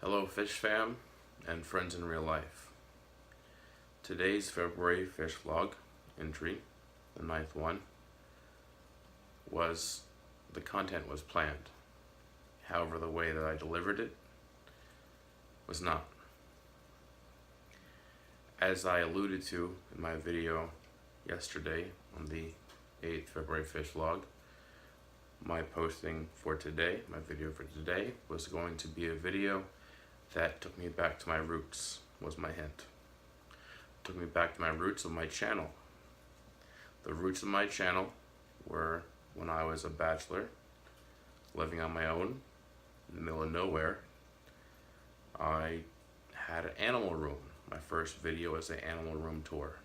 Hello Fish Fam and friends in real life. Today's February fish vlog entry, the ninth one, the content was planned. However, the way that I delivered it was not. As I alluded to in my video yesterday on the 8th February fish vlog, my posting for today, my video for today, was going to be a video that took me back to my roots, was my hint. Took me back to my roots of my channel. The roots of my channel were when I was a bachelor, living on my own, in the middle of nowhere. I had an animal room. My first video was an animal room tour.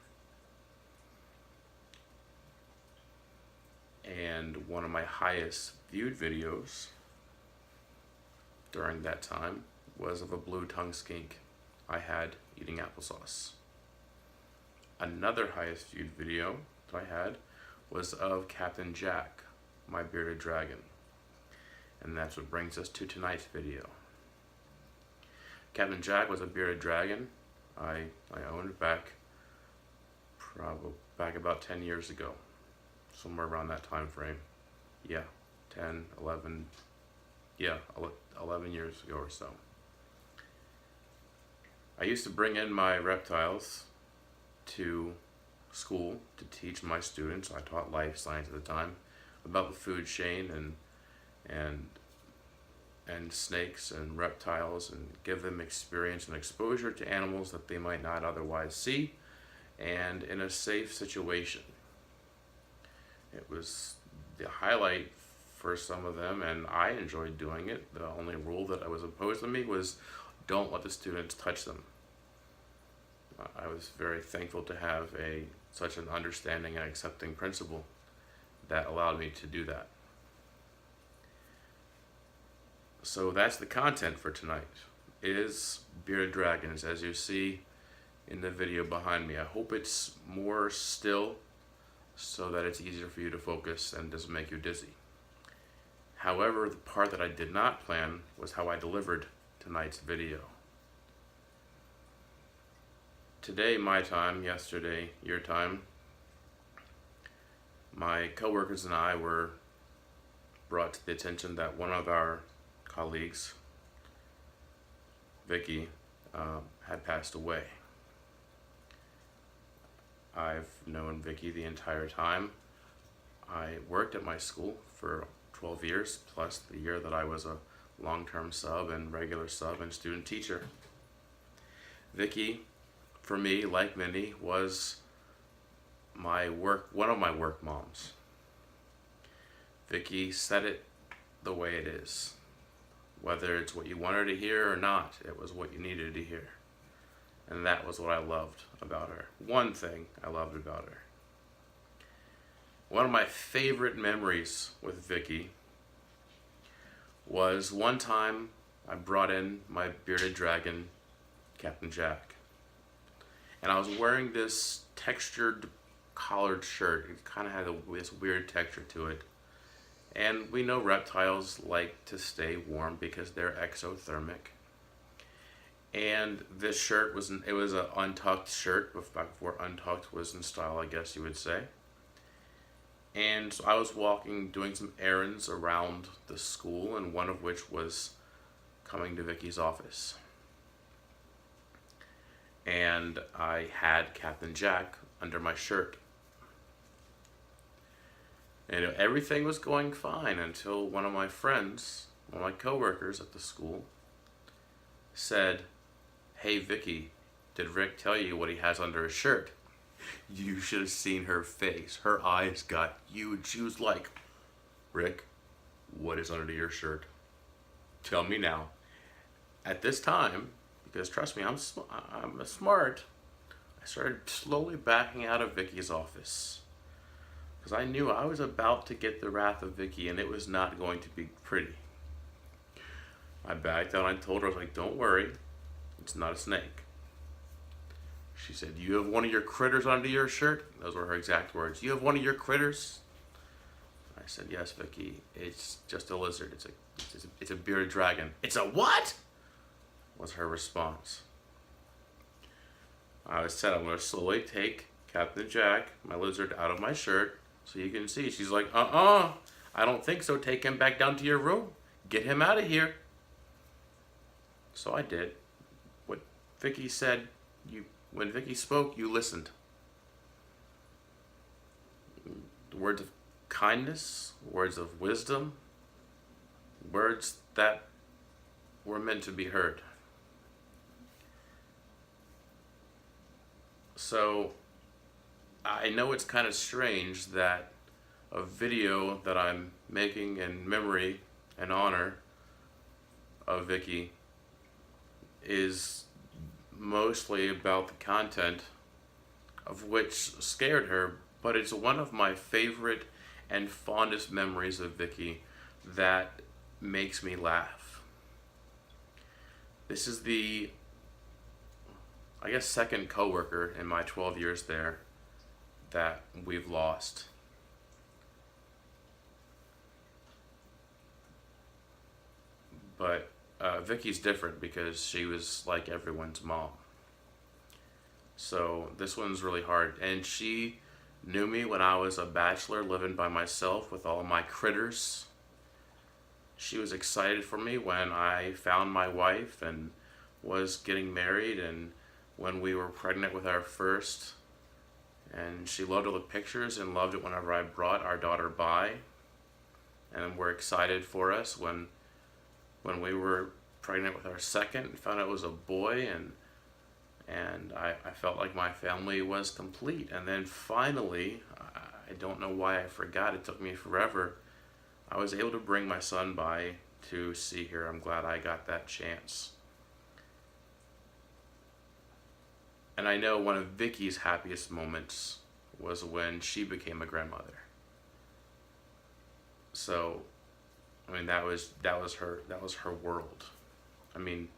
And one of my highest viewed videos during that time was of a blue-tongued skink I had eating applesauce. Another highest viewed video that I had was of Captain Jack, my bearded dragon. And that's what brings us to tonight's video. Captain Jack was a bearded dragon I owned back about 10 years ago. Somewhere around that time frame. 11 years ago or so. I used to bring in my reptiles to school to teach my students. I taught life science at the time about the food chain and snakes and reptiles, and give them experience and exposure to animals that they might not otherwise see, and in a safe situation. It was the highlight for some of them, and I enjoyed doing it. The only rule that was imposed on me was don't let the students touch them. I was very thankful to have such an understanding and accepting principal that allowed me to do that. So that's the content for tonight. It is bearded dragons, as you see in the video behind me. I hope it's more still so that it's easier for you to focus and doesn't make you dizzy. However, the part that I did not plan was how I delivered tonight's video. Today, my time, yesterday, your time, my coworkers and I were brought to the attention that one of our colleagues, Vickie, had passed away. I've known Vickie the entire time. I worked at my school for 12 years, plus the year that I was a long-term sub and regular sub and student teacher. Vickie, for me, like many, was one of my work moms. Vickie said it the way it is. Whether it's what you wanted to hear or not, it was what you needed to hear. And that was what I loved about her. One thing I loved about her. One of my favorite memories with Vickie was one time I brought in my bearded dragon, Captain Jack. And I was wearing this textured collared shirt. It kind of had this weird texture to it. And we know reptiles like to stay warm because they're exothermic. And this shirt was an untucked shirt, back before untucked was in style, I guess you would say. And so I was doing some errands around the school, and one of which was coming to Vickie's office. And I had Captain Jack under my shirt. And everything was going fine until one of my friends, one of my coworkers at the school, said, "Hey Vickie, did Rick tell you what he has under his shirt?" You should have seen her face. Her eyes got huge. She was like, "Rick, what is under your shirt? Tell me now." At this time, because trust me, I'm smart, I started slowly backing out of Vickie's office. Because I knew I was about to get the wrath of Vickie, and it was not going to be pretty. I backed out and I told her, I was like, "Don't worry, it's not a snake." She said, "You have one of your critters under your shirt?" Those were her exact words. "You have one of your critters?" I said, "Yes, Vickie, it's just a lizard. It's a bearded dragon." "It's a what?" was her response. I said, I'm going to slowly take Captain Jack, my lizard, out of my shirt so you can see. She's like, I don't think so. Take him back down to your room. Get him out of here. So I did. What Vickie said, when Vickie spoke, you listened. Words of kindness, words of wisdom, words that were meant to be heard. So I know it's kind of strange that a video that I'm making in memory and honor of Vickie is mostly about the content of which scared her, but it's one of my favorite and fondest memories of Vickie that makes me laugh. This is the, I guess, second coworker in my 12 years there that we've lost. But Vickie's different because she was like everyone's mom. So this one's really hard. And she knew me when I was a bachelor living by myself with all my critters. She was excited for me when I found my wife and was getting married and when we were pregnant with our first. And she loved all the pictures and loved it whenever I brought our daughter by. And we're excited for us when we were pregnant with our second and found out it was a boy, and I felt like my family was complete. And then finally, I don't know why I forgot, it took me forever, I was able to bring my son by to see her. I'm glad I got that chance. And I know one of Vickie's happiest moments was when she became a grandmother. So, I mean, that was her world. I mean,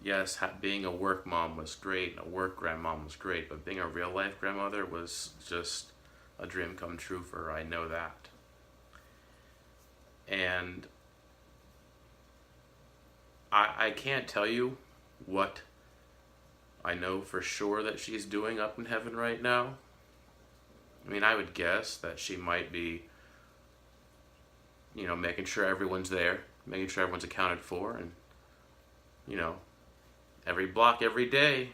yes, being a work mom was great, and a work grandmom was great, but being a real life grandmother was just a dream come true for her. I know that. And I can't tell you what I know for sure that she's doing up in heaven right now. I mean, I would guess that she might be, making sure everyone's there, making sure everyone's accounted for, and, every block, every day.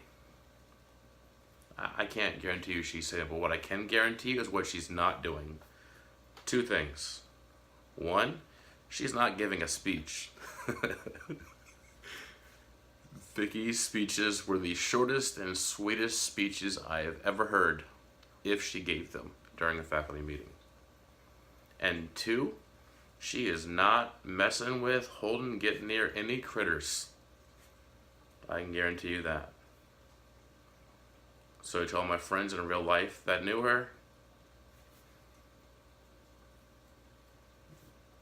I can't guarantee you she's saying, but what I can guarantee you is what she's not doing. Two things. One, she's not giving a speech. Vickie's speeches were the shortest and sweetest speeches I have ever heard, if she gave them during a faculty meeting. And two, she is not messing with, holding, getting near any critters. I can guarantee you that. So to all my friends in real life that knew her,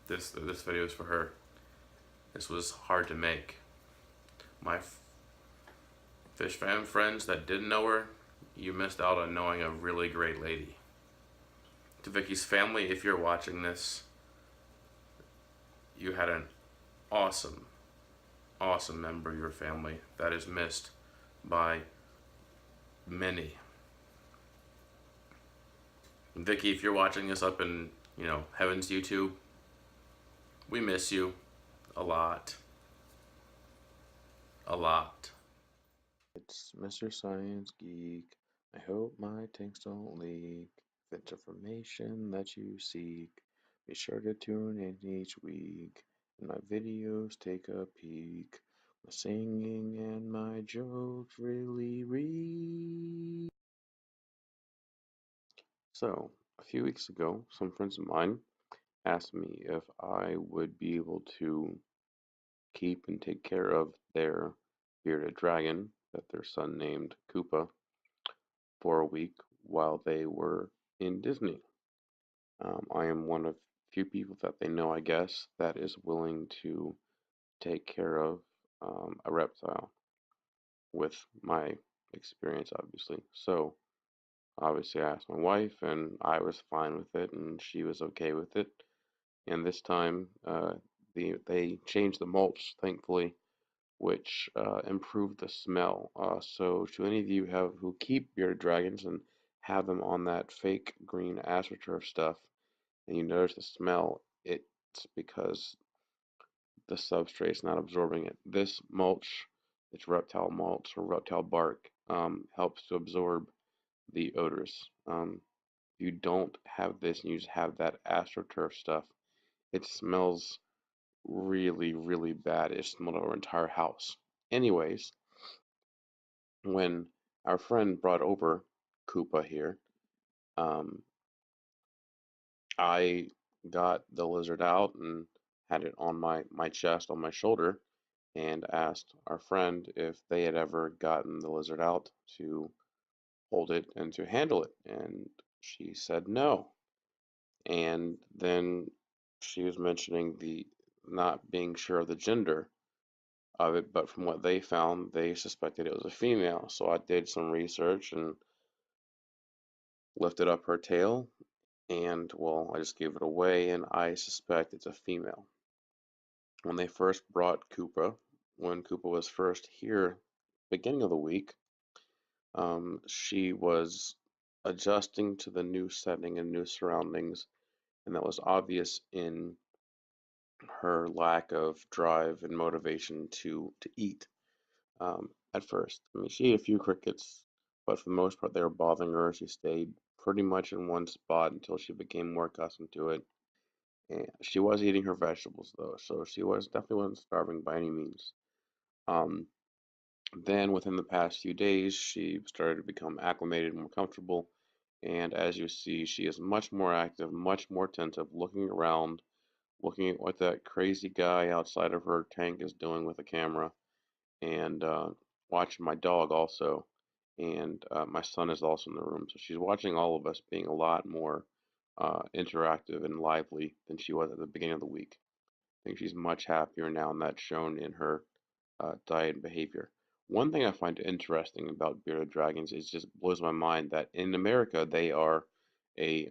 this video is for her. This was hard to make. My fish fan friends that didn't know her, you missed out on knowing a really great lady. To Vickie's family, if you're watching this, you had an awesome member of your family that is missed by many. And Vickie, if you're watching this up in, Heaven's YouTube, we miss you a lot. A lot. It's Mr. Science Geek. I hope my tanks don't leak. If it's information that you seek, be sure to tune in each week. And my videos take a peek. My singing and my jokes really read. So, a few weeks ago, some friends of mine asked me if I would be able to keep and take care of their bearded dragon that their son named Koopa for a week while they were in Disney. I am one of few people that they know, I guess, that is willing to take care of a reptile with my experience, obviously. So, obviously, I asked my wife, and I was fine with it, and she was okay with it. And this time, they changed the mulch, thankfully, which improved the smell. So, to any of you who keep bearded dragons and have them on that fake green astroturf stuff, and you notice the smell, it's because the substrate is not absorbing it. This mulch, it's reptile mulch or reptile bark, helps to absorb the odors. If you don't have this and you just have that astroturf stuff, it smells really, really bad. It smelled our entire house. Anyways, when our friend brought over Koopa here, um, I got the lizard out and had it on my chest, on my shoulder, and asked our friend if they had ever gotten the lizard out to hold it and to handle it. And she said no. And then she was mentioning the not being sure of the gender of it, but from what they found, they suspected it was a female. So I did some research and lifted up her tail, and well, I just gave it away, and I suspect it's a female. When they first brought Koopa, when Koopa was first here, beginning of the week, she was adjusting to the new setting and new surroundings, and that was obvious in her lack of drive and motivation to eat. At first, I mean, she ate a few crickets, but for the most part, they were bothering her. She stayed pretty much in one spot until she became more accustomed to it. And she was eating her vegetables though, so she was definitely wasn't starving by any means. Um, then within the past few days, she started to become acclimated and more comfortable. And as you see, she is much more active, much more attentive, looking around, looking at what that crazy guy outside of her tank is doing with the camera, and watching my dog also. And my son is also in the room, so she's watching all of us being a lot more interactive and lively than she was at the beginning of the week. I think she's much happier now, and that's shown in her diet and behavior. One thing I find interesting about bearded dragons is just blows my mind that in America they are a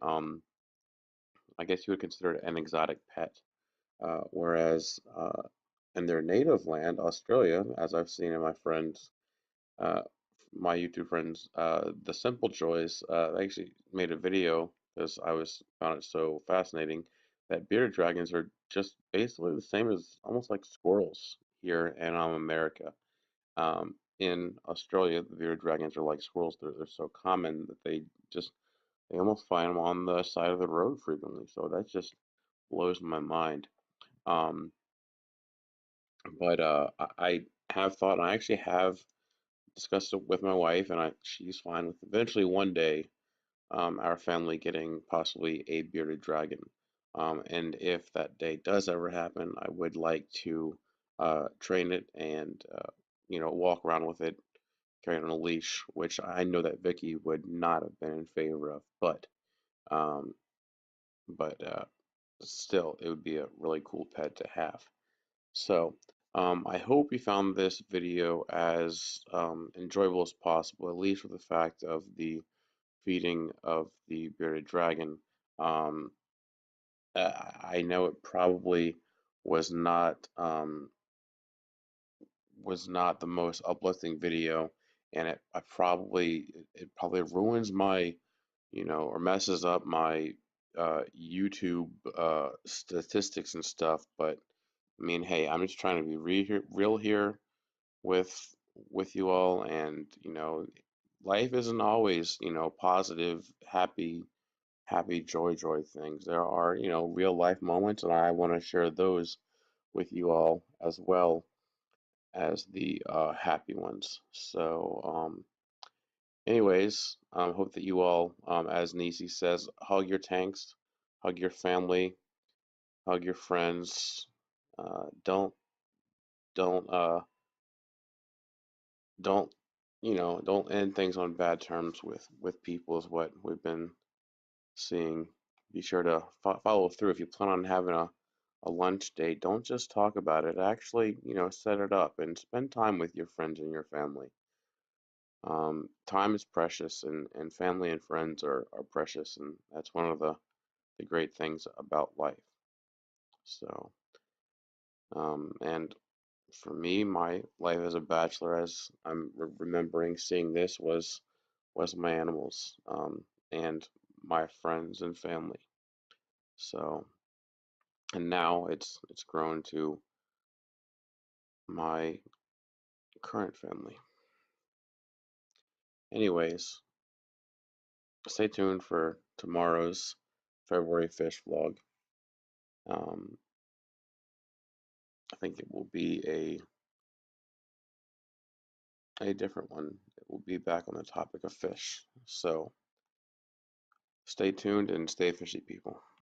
I guess you would consider it an exotic pet, whereas in their native land, Australia, as I've seen in my friends, uh, my YouTube friends, the Simple Joys, they actually made a video because I was found it so fascinating that bearded dragons are just basically the same as almost like squirrels here in America. In Australia, the bearded dragons are like squirrels. They're so common that they almost find them on the side of the road frequently. So that just blows my mind. Um, but I have thought, and I actually have discussed it with my wife, and she's fine with eventually one day our family getting possibly a bearded dragon. And if that day does ever happen, I would like to train it and walk around with it, carry it on a leash, which I know that Vickie would not have been in favor of, um, but still, it would be a really cool pet to have. So, I hope you found this video as enjoyable as possible, at least with the fact of the feeding of the bearded dragon. Um, I know it probably was not um, was not the most uplifting video, and it probably ruins my, or messes up my YouTube statistics and stuff. But I mean, hey, I'm just trying to be real here with you all, and life isn't always positive, happy, joy things. There are real life moments, and I want to share those with you all as well as the happy ones. So, anyways, hope that you all, as Nisi says, hug your tanks, hug your family, hug your friends. Don't don't don't don't end things on bad terms with people is what we've been seeing. Be sure to follow through. If you plan on having a lunch date, don't just talk about it. Actually, set it up and spend time with your friends and your family. Time is precious, and family and friends are precious, and that's one of the great things about life. So, and For me, my life as a bachelor, as I'm remembering seeing this, was my animals, and my friends and family. So, and now it's grown to my current family. Anyways, stay tuned for tomorrow's February fish vlog. Um, I think it will be a different one. It will be back on the topic of fish. So stay tuned and stay fishy, people.